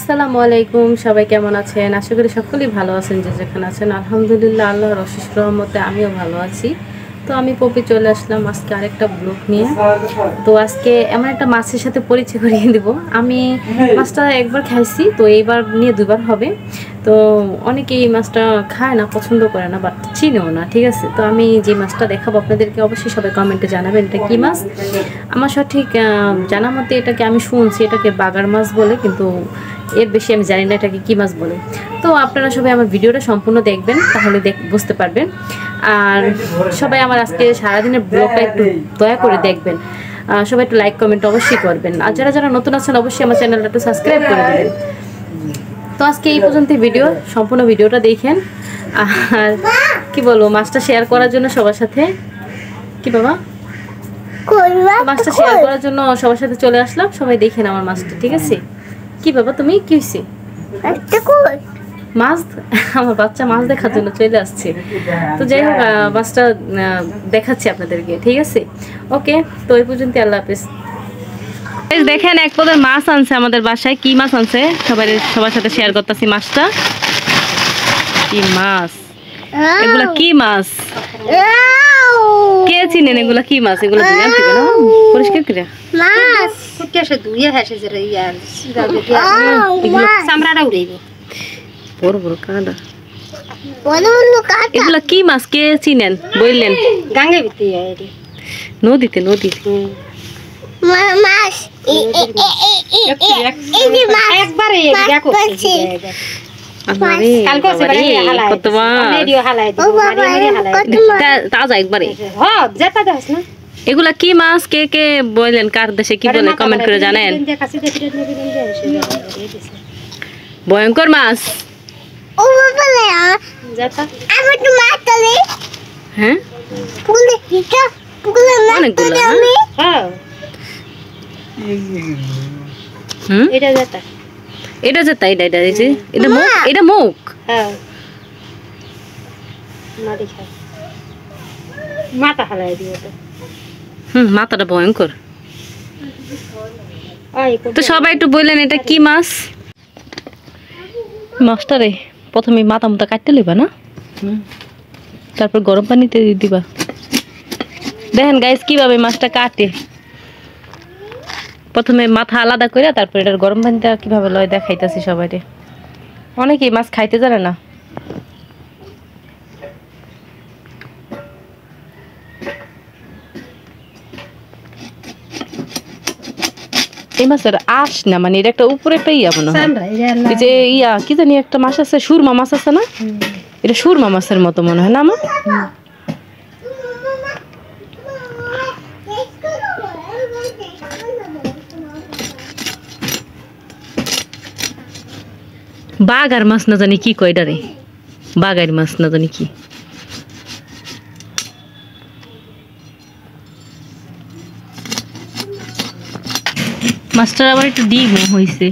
আসসালামু আলাইকুম, সবাই কেমন আছেন? আশা করি সকলেই ভালো আছেন। যে যেখানে আছেন আলহামদুলিল্লাহ, আল্লাহর অশেষ রহমতে আমিও ভালো আছি। তো আমি পপি চলে আসলাম আজকে আরেকটা ব্লগ নিয়ে। তো আজকে এমন একটা মাছের সাথে পরিচয় করিয়ে দিব। আমি মাছটা একবার খাইছি, তো এইবার নিয়ে দুবার হবে। তো অনেকেই এই মাছটা খায় না, পছন্দ করে না, বাট চিনেও না, ঠিক আছে? তো আমি যে মাছটা দেখাবো আপনাদেরকে অবশ্যই সবাই কমেন্টে জানাবেন এটা কী মাছ। আমার সঠিক জানা মতে এটাকে আমি শুনছি এটাকে বাগার মাছ বলে, কিন্তু এর বেশি আমি জানি না এটাকে কী মাছ বলে। তো আপনারা সবাই আমার ভিডিওটা সম্পূর্ণ দেখবেন, তাহলে বুঝতে পারবেন। আর সবাই আমার আজকে সারাদিনের ব্লগটা একটু দয়া করে দেখবেন। সবাই একটু লাইক কমেন্ট অবশ্যই করবেন। আর যারা যারা নতুন আছেন অবশ্যই আমার চ্যানেলটা একটু সাবস্ক্রাইব করে দেবেন। তো আজকে এই পর্যন্ত ভিডিও, সম্পূর্ণ ভিডিওটা দেখেন। আর কি বলবো, মাছটা শেয়ার করার জন্য সবার সাথে, কি বাবা, মাছটা শেয়ার করার জন্য সবার সাথে চলে আসলাম। সবাই দেখেন আমার মাছটা, ঠিক আছে? কি বাবা, তুমি কি হয়েছে? মাছ, আমার বাচ্চা মাছ দেখার জন্য চলে আসছে। তো যাই হোক, মাছটা দেখাচ্ছি আপনাদেরকে, ঠিক আছে? ওকে, তো এই পর্যন্ত, আল্লাহ হাফেজ। দেখেন এক পদের মাছ আনছে আমাদের বাসায়। কি মাছ আনছে সবার সাথে শেয়ার করতেছি। মাছটা কি মাছ, এগুলা কি মাছ, কে চিনেন এগুলা কি মাছ? এগুলো ধুইয়া আনতে না পরিষ্কার করে মাছ কুটিয়াছে ধুইয়া হেসে জরে ইয়ার সিধা দিয়া এগুলো চামড়াটা উড়াইব। বড় বড় কাঁদা, বড় বড় কাঁদা, এগুলা কি মাছ কে চিনেন বললেন? গাঙ্গে ভিতরে এডি নদীতে মাছ এই মাছ একবারে ইয়া করছে। এগুলা কি মাছ কে কে বললেন? কার দেশে কি বলে কমেন্ট করে জানেন। ভয়ঙ্কর মাছ। হ্যাঁ, এটা যেটা এটা মুখ, এটা মুখ, মাথাটা ভয়ঙ্কর। তো সবাই একটু বললেন এটা কি মাছ। মাছটা রে প্রথমে মাথা মুথা কাটতে লইবা না, তারপর গরম পানিতে দিবা। দেখেন গাইস কিভাবে মাছটা কাটে। প্রথমে মাথা আলাদা করে তারপর এটার গরম পানিটা কিভাবে লয় দেখাইতেছি সবাই। অনেকেই মাছ খাইতে জানে না। এই মাছের আঁশ না, মানে এটা একটা উপরে একটা ইয়া মনে হয়, এই যে ইয়া কি জানি একটা মাছ আছে, সুরমা মাছ আছে না, এটা সুরমা মাছের মতো মনে হয় না আমার। বাগার মাছ না জানি কি কয় ডারে, বাগার মাছ না জানি কি। মাছটার আবার একটু ডিম হয়েছে।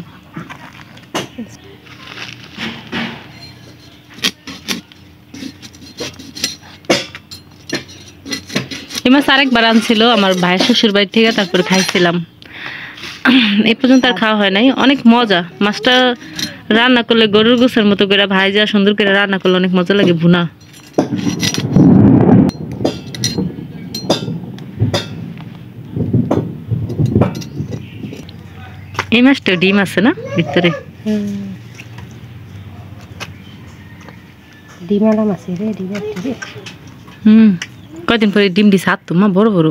এই মাছ আরেকবার আনছিল আমার ভাইয়ের শ্বশুর বাড়ি থেকে, তারপরে খাইছিলাম। এই পর্যন্ত আর খাওয়া হয় নাই। অনেক মজা মাছটা রান্না করলে, গরুর গোছের মতো করে ভাইজা সুন্দর করে রান্না করলে অনেক মজা লাগে ভুনা। এই মাছটা ডিম আছে না ভিতরে, কয়দিন পরে ডিম দিছে। হাত তোমা বড় বড়।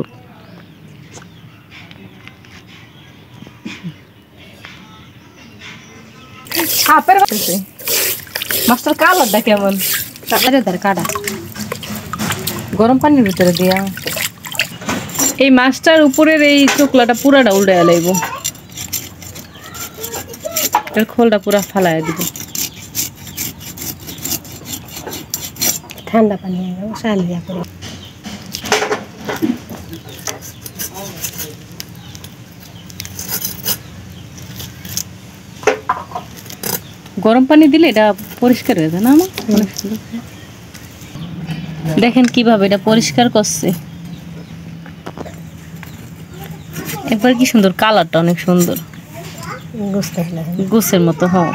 মাছটার কালারটা কেমন, কাটা গরম পানির ভিতরে দিয়া। এই মাছটার উপরের এই চোকলাটা পুরাটা উল্টে লাইব, এর খোলটা পুরা ফালাই দিব। ঠান্ডা পানি গরম পানি দিলে এটা পরিষ্কার হয়ে যায় না আমার। দেখেন কিভাবে এটা পরিষ্কার করছে। একবার কি সুন্দর কালারটা, অনেক সুন্দর। গোসের মতো। হ্যাঁ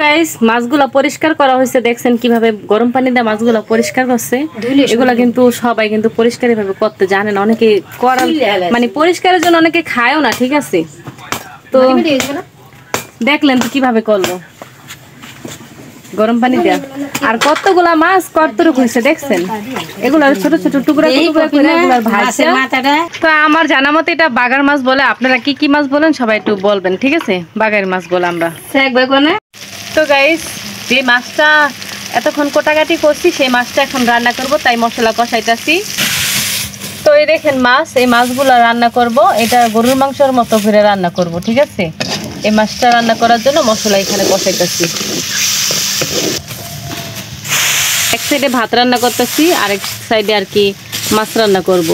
গাইস, মাছগুলা পরিষ্কার করা হয়েছে, দেখছেন কিভাবে গরম পানি দিয়ে মাছগুলা পরিষ্কার করছে। এগুলা কিন্তু সবাই কিন্তু পরিষ্কারই ভাবে করতে জানে না, অনেকে করার মানে পরিষ্কারের জন্য অনেকে খায়ও না, ঠিক আছে। তো দেখলেন তো কিভাবে করলো গরম পানি দেয়া। আর কতগুলা মাছ কতটুকু হয়েছে দেখছেন, এগুলার ছোট ছোট টুকরা টুকরা করে এগুলার ভাজছে। তো আমার জানা মতে এটা বাগার মাছ বলে, আপনারা কি কি মাছ বলেন সবাই একটু বলবেন, ঠিক আছে। বাগার মাছ বলে আমরা। তো গাইস, যে মাছটা এতক্ষণ কোটাকাটি করছি সেই মাছটা এখন রান্না করব, তাই মশলা কষাইতেছি। তো এই দেখেন মাছ, এই মাছগুলো রান্না করব, এটা গরুর মাংসের মতো করে রান্না করব, ঠিক আছে। এই মাছটা রান্না করার জন্য মশলা এখানে কষাইতেছি। এক সাইডে ভাত রান্না করতেছি, আরেক সাইডে আর কি মাছ রান্না করব।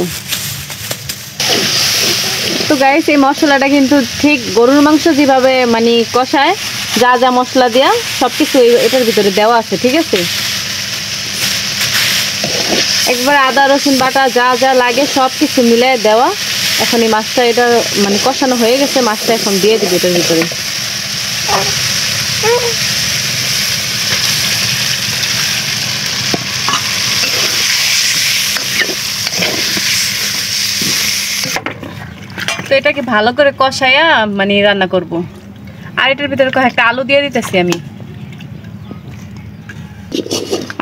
তো গাইস, এই মশলাটা কিন্তু ঠিক গরুর মাংস যেভাবে মানে কষায়, যা যা মশলা দেয়া সবকিছু এটার ভিতরে দেওয়া আছে, ঠিক আছে। একবার আদা রসুন বাটা যা যা লাগে সবকিছু মিলাই দেওয়া। এখন এই মাছটা এটা মানে কষানো হয়ে গেছে, মাছটা এখন দিয়ে দিবে এটার ভিতরে। তো এটাকে ভালো করে কষাইয়া মানে রান্না করব। আর এটার ভিতরে কয়েকটা আলু দিয়ে দিতেছি আমি।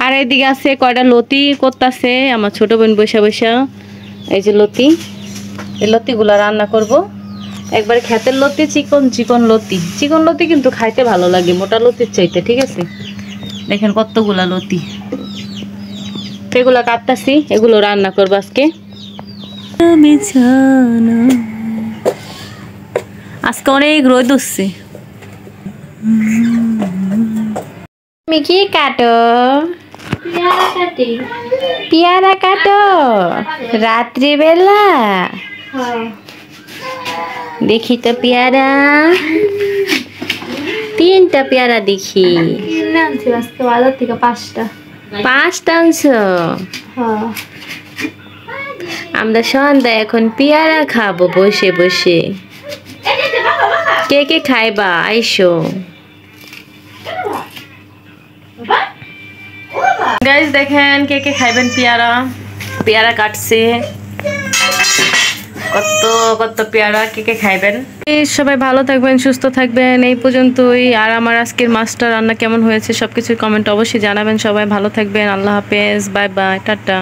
আর এদিকে আছে কয়টা লতি করতেছে আমার ছোট বোন বসে বসে। এই যে লতি, এই লতিগুলা রান্না করব। একবার ক্ষেতের লতি, চিকন চিকন লতি। চিকন লতি কিন্তু খাইতে ভালো লাগে মোটা লতির চাইতে, ঠিক আছে। দেখেন কতগুলা লতি, এগুলা কাটতেছি, এগুলো রান্না করবো আজকে। আজকে অনেক রোদ উঠছে। তুমি কি কাটো? পেয়ারা কাটো রাত্রিবেলা? দেখি তো পেয়ারা, 3টা পেয়ারা দেখি। আজকে বাজার থেকে 5টা। 5টা আনছো? আমরা সন্ধ্যায় এখন পেয়ারা খাবো বসে বসে। কে কে খাইবা আইসো। গাইস দেখেন কে কে খাইবেন পেয়ারা। পেয়ারা কাটছে কত কত পেয়ারা, কে কে খাইবেন। সবাই ভালো থাকবেন, সুস্থ থাকবেন। এই পর্যন্তই। আর আমার আজকের মাছটা রান্না কেমন হয়েছে সবকিছু কমেন্ট অবশ্যই জানাবেন। সবাই ভালো থাকবেন। আল্লাহ হাফেজ, বাই বাই, টাটা।